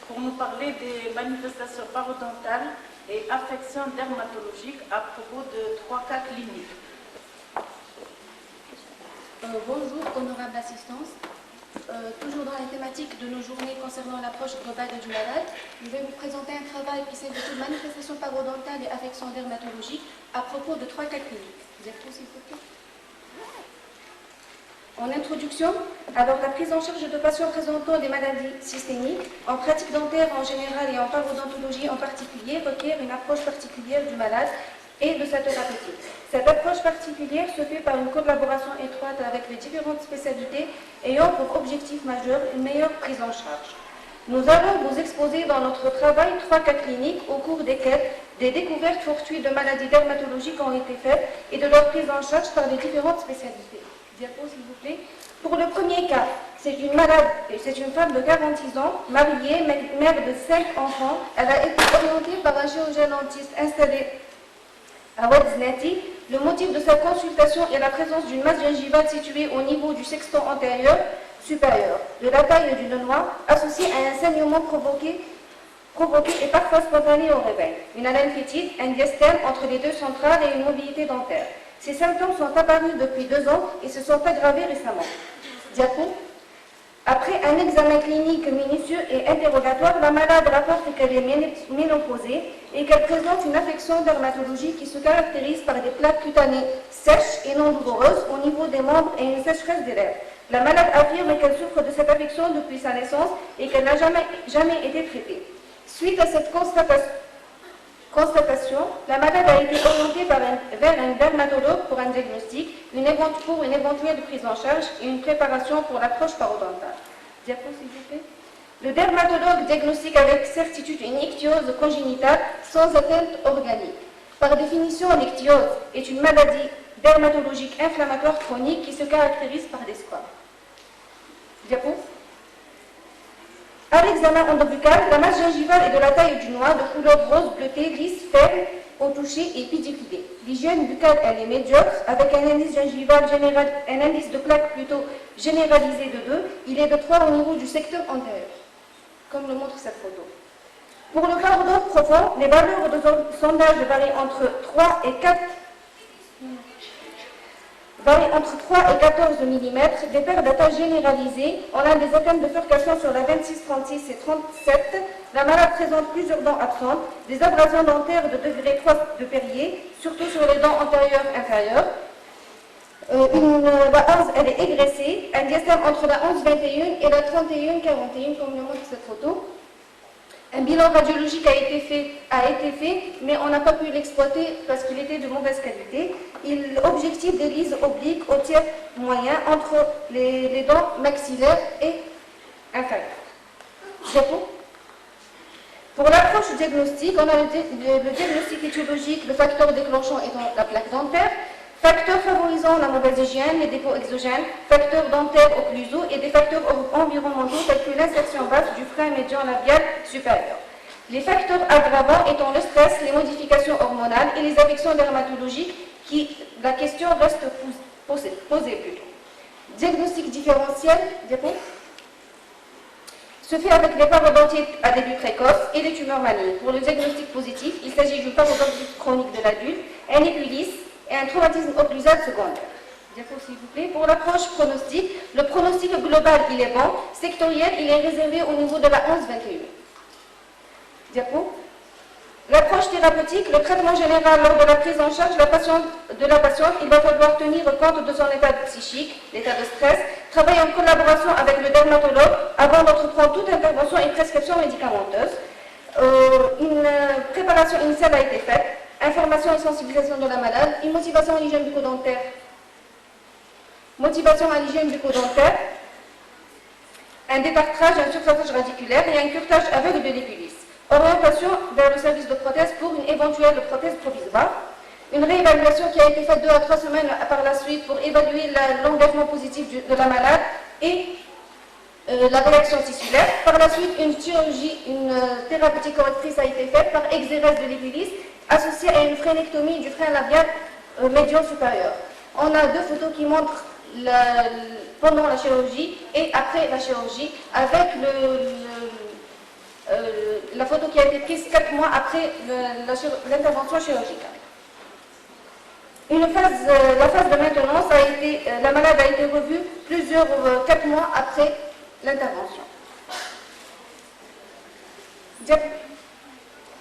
pour nous parler des manifestations parodontales et affections dermatologiques à propos de 3 cas cliniques. Bonjour, honorable assistance. Toujours dans les thématiques de nos journées concernant l'approche globale du malade, je vais vous présenter un travail qui s'intitule Manifestations parodontales et affections dermatologiques à propos de 3 cas cliniques. Diapo, s'il vous plaît. En introduction, alors la prise en charge de patients présentant des maladies systémiques, en pratique dentaire en général et en parodontologie en particulier, requiert une approche particulière du malade et de sa thérapeutique. Cette approche particulière se fait par une collaboration étroite avec les différentes spécialités ayant pour objectif majeur une meilleure prise en charge. Nous allons vous exposer dans notre travail 3 cas cliniques au cours desquels des découvertes fortuites de maladies dermatologiques ont été faites et de leur prise en charge par les différentes spécialités. Diapo, s'il vous plaît. Pour le premier cas, c'est une femme de 46 ans, mariée, mère de 5 enfants. Elle a été orientée par un chirurgien dentiste installé à Ouadznati. Le motif de sa consultation est la présence d'une masse gingivale située au niveau du sexton antérieur supérieur, de la taille d'une noix, associée à un saignement provoqué et parfois spontané au réveil, une haleine fétide, un diastème entre les deux centrales et une mobilité dentaire. Ces symptômes sont apparus depuis 2 ans et se sont aggravés récemment. Diapo. Après un examen clinique minutieux et interrogatoire, la malade rapporte qu'elle est ménopausée et qu'elle présente une affection dermatologique qui se caractérise par des plaques cutanées sèches et non douloureuses au niveau des membres et une sécheresse des lèvres. La malade affirme qu'elle souffre de cette affection depuis sa naissance et qu'elle n'a jamais été traitée. Suite à cette constatation, la malade a été orientée vers un dermatologue pour un diagnostic, pour une éventuelle prise en charge et une préparation pour l'approche parodontale. Diapo, s'il vous plaît. Le dermatologue diagnostique avec certitude une ichthyose congénitale sans atteinte organique. Par définition, l'ichthyose est une maladie dermatologique inflammatoire chronique qui se caractérise par des squames. Diapo. À l'examen endobuccal, la masse gingivale est de la taille d'une noix, de couleur rose bleutée, lisse, faible, au toucher et pédiculée. L'hygiène buccale, elle est médiocre, avec un indice gingival général, un indice de plaque plutôt généralisé de 2. Il est de 3 au niveau du secteur antérieur, comme le montre cette photo. Pour le parodonte profond, les valeurs de sondage varient entre 3 et 14 mm, des paires d'attaches généralisées. On a des atteintes de furcation sur la 26, 36 et 37. La malade présente plusieurs dents absentes, des abrasions dentaires de degré 3 de Perrier, surtout sur les dents antérieures inférieures. La 11, elle est égressée, un diastème entre la 11-21 et la 31-41, comme le montre cette photo. Un bilan radiologique a été fait, mais on n'a pas pu l'exploiter parce qu'il était de mauvaise qualité. Objectif des lises obliques au tiers moyen entre les dents maxillaires et inférieures. Diapo. Pour l'approche diagnostique, on a le diagnostic étiologique, le facteur déclenchant étant la plaque dentaire, facteurs favorisant la mauvaise hygiène, les dépôts exogènes, facteurs dentaires occlusaux et des facteurs environnementaux tels que l'insertion basse du frein médian labial supérieur. Les facteurs aggravants étant le stress, les modifications hormonales et les affections dermatologiques la question reste posée plutôt. Diagnostic différentiel, se fait avec les parodontites à début précoce et les tumeurs malignes. Pour le diagnostic positif, il s'agit d'une parodontite chronique de l'adulte, un épi lisse et un traumatisme occlusal secondaire. Diapo, s'il vous plaît. Pour l'approche pronostic, le pronostic global, il est bon. Sectoriel, il est réservé au niveau de la 11-21. Diapo. L'approche thérapeutique, le traitement général lors de la prise en charge de la patiente, il va falloir tenir compte de son état psychique, l'état de stress, travailler en collaboration avec le dermatologue avant d'entreprendre toute intervention et prescription médicamenteuse. Une préparation initiale a été faite, information et sensibilisation de la malade, une motivation à l'hygiène bucco-dentaire, un détartrage, un surfaçage radiculaire et un curetage aveugle de l'épilis. Orientation vers le service de prothèse pour une éventuelle prothèse provisoire. Une réévaluation qui a été faite 2 à 3 semaines par la suite pour évaluer l'engagement positif de la malade et la réaction tissulaire. Par la suite, une thérapeutique correctrice a été faite par exérèse de l'épilis associée à une frénectomie du frein labial médian supérieur. On a 2 photos qui montrent pendant la chirurgie et après la chirurgie avec la photo qui a été prise 4 mois après l'intervention chirurgicale. La phase de maintenance la malade a été revue 4 mois après l'intervention.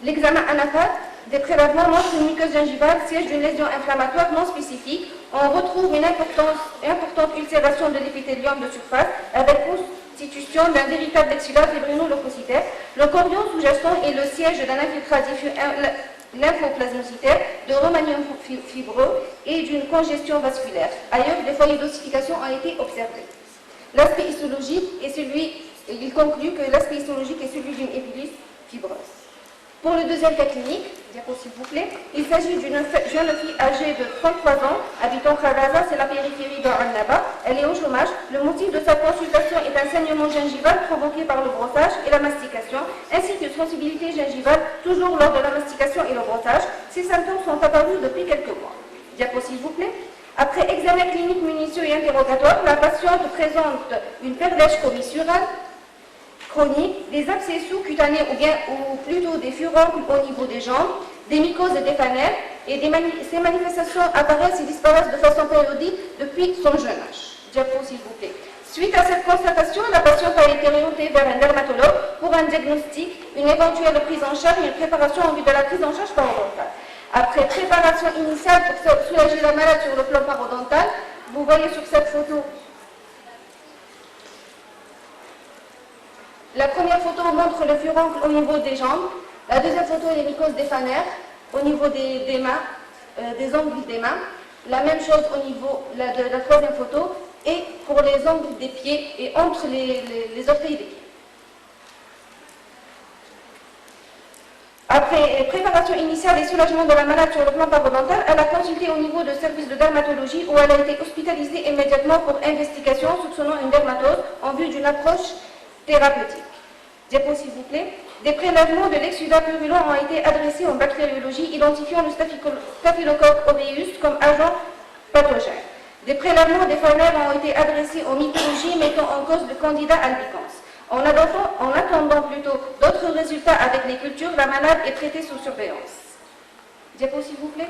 L'examen anaphate des prélèvements montre une muqueuse gingivale, siège d'une lésion inflammatoire non spécifique. On retrouve une importante ulcération de l'épithélium de surface avec constitution d'un véritable exudat fibrino-leucocytaire. Le chorion sous-jacent est le siège d'un infiltrat diffus lymphoplasmocytaire, de remaniement fibreux et d'une congestion vasculaire. Ailleurs, des foyers d'ossification ont été observés. L'aspect histologique il conclut que l'aspect histologique est celui d'une épilyse fibreuse. Pour le deuxième cas clinique, diapo s'il vous plaît, il s'agit d'une jeune fille âgée de 33 ans, habitant Kharaza, c'est la périphérie de Annaba. Elle est au chômage. Le motif de sa consultation est un saignement gingival provoqué par le brossage et la mastication, ainsi qu'une sensibilité gingivale, toujours lors de la mastication et le brossage. Ces symptômes sont apparus depuis quelques mois. Diapo s'il vous plaît. Après examen clinique minutieux et interrogatoire, la patiente présente une perlèche commissurale chronique, des abcès sous-cutanés ou plutôt des furoncles au niveau des jambes, des mycoses et des fanères, et ces manifestations apparaissent et disparaissent de façon périodique depuis son jeune âge. Diapo s'il vous plaît. Suite à cette constatation, la patiente a été orientée vers un dermatologue pour un diagnostic, une éventuelle prise en charge et une préparation en vue de la prise en charge parodontale. Après préparation initiale pour soulager la malade sur le plan parodontal, vous voyez sur cette photo. La première photo montre le furoncle au niveau des jambes. La deuxième photo est les mycoses des fanères au niveau des mains, des ongles des mains. La même chose au niveau de la troisième photo et pour les ongles des pieds et entre les orteils des pieds. Après préparation initiale et soulagement de la malade sur le plan parodontal, elle a consulté au niveau de service de dermatologie où elle a été hospitalisée immédiatement pour investigation soupçonnant une dermatose en vue d'une approche thérapeutique. Diapo s'il vous plaît. Des prélèvements de l'exsudat purulent ont été adressés en bactériologie, identifiant le staphylocoque aureus comme agent pathogène. Des prélèvements des fanères ont été adressés en mycologie, mettant en cause le candida albicans. En attendant plutôt d'autres résultats avec les cultures, la malade est traitée sous surveillance. Diapo s'il vous plaît.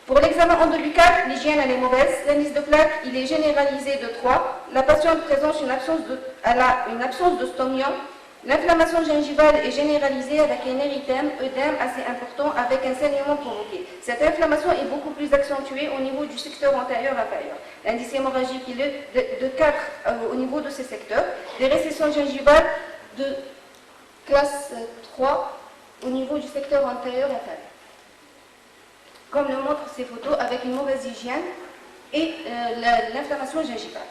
Pour l'examen endobuccal, l'hygiène elle est mauvaise. L'indice de plaque il est généralisé de 3. La patiente présente une absence de stomium. L'inflammation gingivale est généralisée avec un œdème assez important avec un saignement provoqué. Cette inflammation est beaucoup plus accentuée au niveau du secteur antérieur-inférieur. L'indice hémorragique il est de 4 au niveau de ces secteurs. Des récessions gingivales de classe 3 au niveau du secteur antérieur-inférieur. Comme le montrent ces photos avec une mauvaise hygiène et l'inflammation gingivale.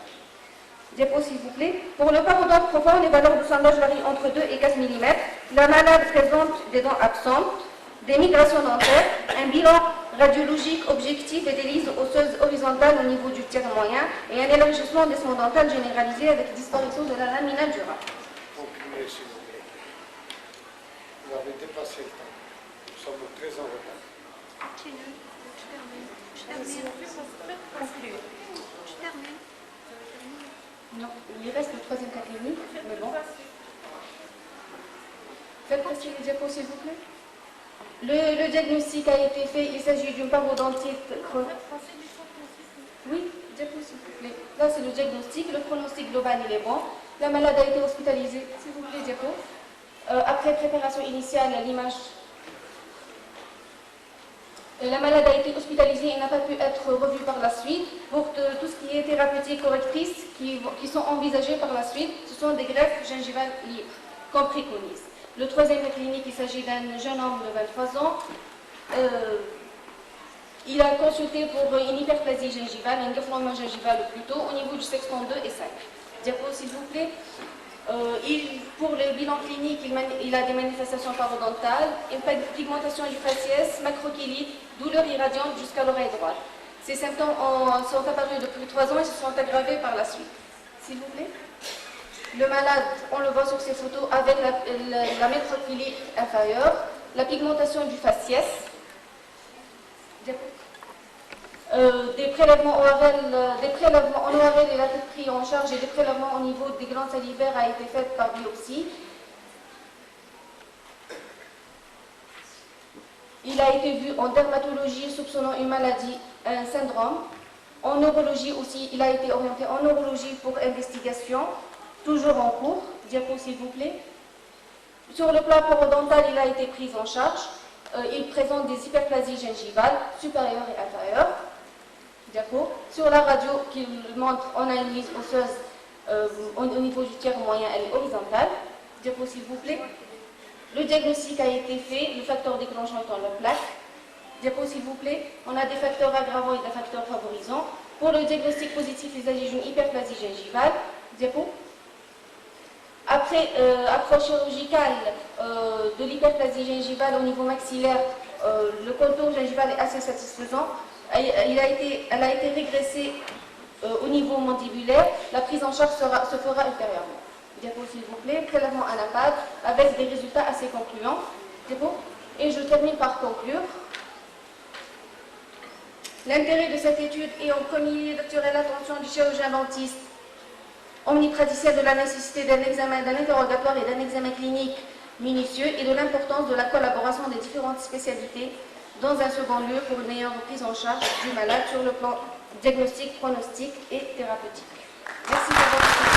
Diapo s'il vous plaît. Pour le parodonte profond, les valeurs de sondage varient entre 2 et 4 mm. La malade présente des dents absentes, des migrations dentaires, un bilan radiologique objectif et des listes osseuses horizontales au niveau du tiers moyen et un élargissement des soins dentales généralisé avec disparition de la laminale durable. Concluez s'il vous plaît. Vous avez dépassé le temps. Nous sommes très en retard. Non, il reste le troisième cas clinique, mais bon. Faites passer les diapos s'il vous plaît. Le diagnostic a été fait, il s'agit d'une parodontite creuse. Oui, diapos s'il vous plaît. Là c'est le diagnostic, le pronostic global il est bon. La malade a été hospitalisée, s'il vous plaît, diapos. Après préparation initiale, l'image. La malade a été hospitalisée et n'a pas pu être revue par la suite. Pour tout ce qui est thérapeutique correctrice qui sont envisagées par la suite, ce sont des greffes gingivales libres, qu'on préconise. Le troisième cas clinique, il s'agit d'un jeune homme de 23 ans. Il a consulté pour une hyperplasie gingivale, un gonflement gingival plutôt, au niveau du sexton 2 et 5. Diapo s'il vous plaît. Pour le bilan clinique, il a des manifestations parodontales, une pigmentation du faciès, macrokélite, douleur irradiante jusqu'à l'oreille droite. Ces symptômes sont apparus depuis 3 ans et se sont aggravés par la suite. S'il vous plaît. Le malade, on le voit sur ces photos avec la macrokélite inférieure, la pigmentation du faciès, des prélèvements en ORL et la tête prise en charge et des prélèvements au niveau des glandes salivaires a été fait par biopsie. a été vu en dermatologie soupçonnant une maladie, un syndrome. En neurologie aussi, il a été orienté en neurologie pour investigation, toujours en cours. Diapo s'il vous plaît. Sur le plan parodontal, il a été pris en charge. Il présente des hyperplasies gingivales supérieures et inférieures. Diapo. Sur la radio qu'il montre en analyse osseuse au niveau du tiers moyen, elle est horizontale. Diapo s'il vous plaît. Le diagnostic a été fait, le facteur déclenchant étant la plaque. Diapo s'il vous plaît. On a des facteurs aggravants et des facteurs favorisants. Pour le diagnostic positif, il s'agit d'une hyperplasie gingivale. Diapo. Après approche chirurgicale de l'hyperplasie gingivale au niveau maxillaire, le contour gingival est assez satisfaisant. Elle a été régressée au niveau mandibulaire. La prise en charge se fera ultérieurement. Diapo s'il vous plaît. Prélèvement à l'impade avec des résultats assez concluants. Diapo. Et je termine par conclure. L'intérêt de cette étude est en premier lieu d'attirer l'attention du chirurgien dentiste omnipraticien de la nécessité d'un examen, d'un interrogatoire et d'un examen clinique minutieux et de l'importance de la collaboration des différentes spécialités dans un second lieu pour une meilleure prise en charge du malade sur le plan diagnostique, pronostic et thérapeutique. Merci de votre attention.